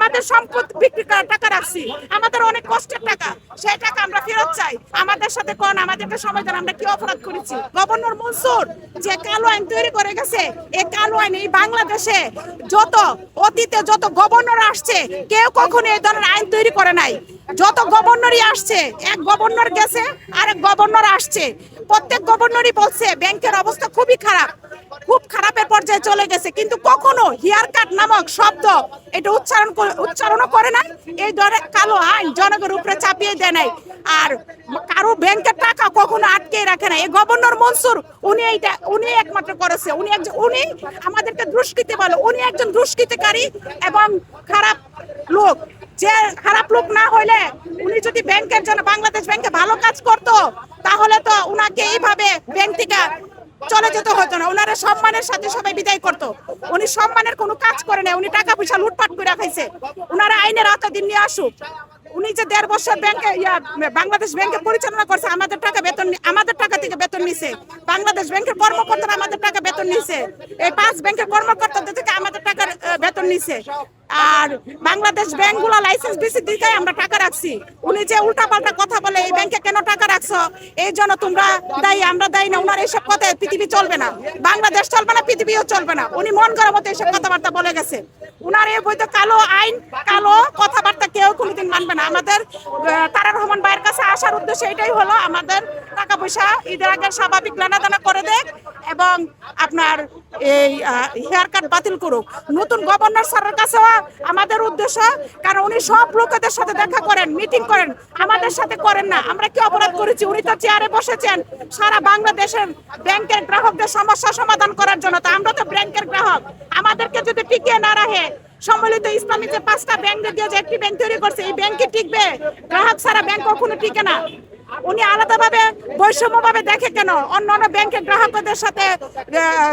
আমাদের সম্পদ বিক্রি করা টাকা রাখছি, আমাদের অনেক কষ্টের টাকা, সেই টাকা আমরা ফেরত চাই। আমাদের সাথে কোন আমাদেরকে সময় দেন, আমরা কি অপরাধ করেছি? গভর্নর মনসুর যে কালো আইন তৈরি করে গেছে, এই কালো আইন এই বাংলাদেশে অতীতে যত গভর্নর আসছে কেউ কখনো এই ধরনের আইন তৈরি করে নাই। যত গভর্নরই আসছে, এক গভর্নর গেছে আরেক গভর্নর আসছে, প্রত্যেক গভর্নরই বলছে ব্যাংকের অবস্থা খুবই খারাপ, খুব খারাপের পর্যায়ে চলে গেছে, কিন্তু কখনো হেয়ার কাট নামক শব্দ এটা উচ্চারণও করে নাই। এই ধরনের কালো আইন জনগণের উপরে চাপিয়ে দেয় নাই, আর কারো ব্যাংকের টাকা কখনো আটকে রাখে না। এই গভর্নর মনসুর উনি একমাত্র করেছে। উনি আমাদেরকে দুষ্কৃতী বলে, উনি একজন দুষ্কৃতিকারী এবং খারাপ লোক। যে খারাপ লোক না হইলে উনি যদি ব্যাংকের জন্য বাংলাদেশ ব্যাংকে ভালো কাজ করতো তাহলে তো উনাকে এইভাবে ব্যাংক থেকে চলে যেতে হতো না, ওনারা সম্মানের সাথে সবাই বিদায় করতো। উনি সম্মানের কোনো কাজ করে না, উনি টাকা পয়সা লুটপাট করে খাইছে। ওনারা আইনের আওতায় নিয়ে আসুক। উনি যে 1.5 বছর ব্যাংকে বাংলাদেশ ব্যাংকে পরিচালনা করছে, আমাদের টাকা থেকে বেতন নিছে। বাংলাদেশ ব্যাংকের কর্মকর্তারা আমাদের টাকা বেতন নিছে, এই 5 ব্যাংকের কর্মকর্তাদের থেকে আমাদের টাকার বেতন নিছে। আর বাংলাদেশ ব্যাংকগুলো লাইসেন্স দিছি দিকে আমরা টাকা রাখছি। উনি যে উল্টাপাল্টা কথা বলে এই ব্যাংকে কেন টাকা রাখছো, এই জন্য তোমরা দায়ী, আমরা দায়ী না। উনার এইসব কথা পৃথিবী চলবে না, বাংলাদেশ চলবে না, পৃথিবীও চলবে না। উনি মন করার মতো এইসব কথাবার্তা বলে গেছে। উনার এই বৈধ কালো আইন, কালো কথাবার্তা কেউ কোনোদিন মানবে না। আমাদের তারেক রহমান ভাইয়ের কাছে আসার উদ্দেশ্য এটাই হলো, আমাদের টাকা পয়সা ঈদের আগে স্বাভাবিক লেনাদেনা করে দেখ এবং আপনার এই হেয়ার কাট বাতিল করুক। নতুন গভর্নর স্যারের কাছেও আমাদের উদ্দেশ্য, কারণ উনি সব লোকেদের সাথে দেখা করেন, মিটিং করেন, আমাদের সাথে করেন না। আমরা কি অপরাধ করেছি? উনি তো চেয়ারে বসেছেন সারা বাংলাদেশের ব্যাংকের গ্রাহকদের সমস্যা সমাধান করার জন্য। তো আমরা তো ব্যাংকের গ্রাহক, আমাদেরকে যদি টিকিয়ে না রাখে, সম্মিলিত ইসলামী যে 5টা ব্যাংক দিয়ে যে একটি ব্যাংক তৈরি করছে, এই ব্যাংকে টিকবে? গ্রাহক ছাড়া ব্যাংক কখনো টিকে না। উনি আলাদাভাবে বৈষম্যভাবে দেখে কেন? অন্য অন্য ব্যাংকের গ্রাহকদের সাথে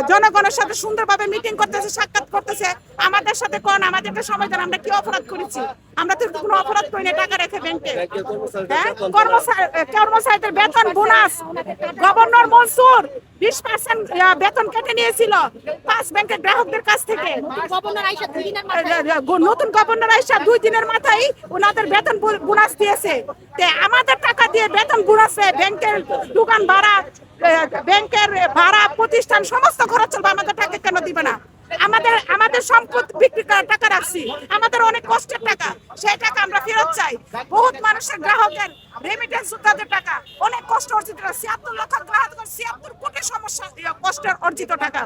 জনগণের সাথে সুন্দরভাবে মিটিং করতেছে, সাক্ষাৎ করতেছে। আমাদের সাথে কোন আমাদেরকে সময় দেন, আমরা কি অপরাধ করেছি? আমরা তো কোনো অপরাধ করি না টাকা রেখে ব্যাংকে। কর্মচারীদের বেতন বোনাস গভর্নর মনসুর 20% বেতন কেটে নিয়েছিল 5 ব্যাংকের গ্রাহকদের কাছ থেকে। নতুন গভর্নর আইসা 2 দিনের মাথায় ওনাদের বেতন বোনাস দিয়েছে। আমাদের টাকা দিয়ে বেতন বোনাস, ব্যাংকের দোকান ভাড়া, ব্যাংকের ভাড়া, প্রতিষ্ঠান সমস্ত খরচ চলবে, আমাদের টাকা কেন দিবে না? আমাদের সম্পদ বিক্রি করা টাকা রাখছি, আমাদের অনেক কষ্টের টাকা, সেই টাকা আমরা ফেরত চাই। বহুত মানুষের গ্রাহকের রেমিটেন্স যোদ্ধাদের টাকা, অনেক কষ্ট অর্জিত 76 লক্ষ গ্রাহকের 76 কোটি সমস্যা কষ্টের অর্জিত টাকা,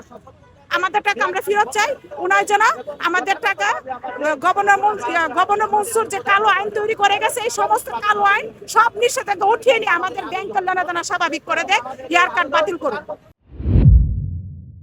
আমাদের টাকা আমরা ফেরত চাই। ওনার জন্য আমাদের টাকা গভর্নর মনসুর যে কালো আইন তৈরি করে গেছে, এই সমস্ত কালো আইন সব নিষেধাজ্ঞা উঠিয়ে নিয়ে আমাদের ব্যাংকের লেনাদেনা স্বাভাবিক করে দেয়, হেয়ার কাট বাতিল করুন।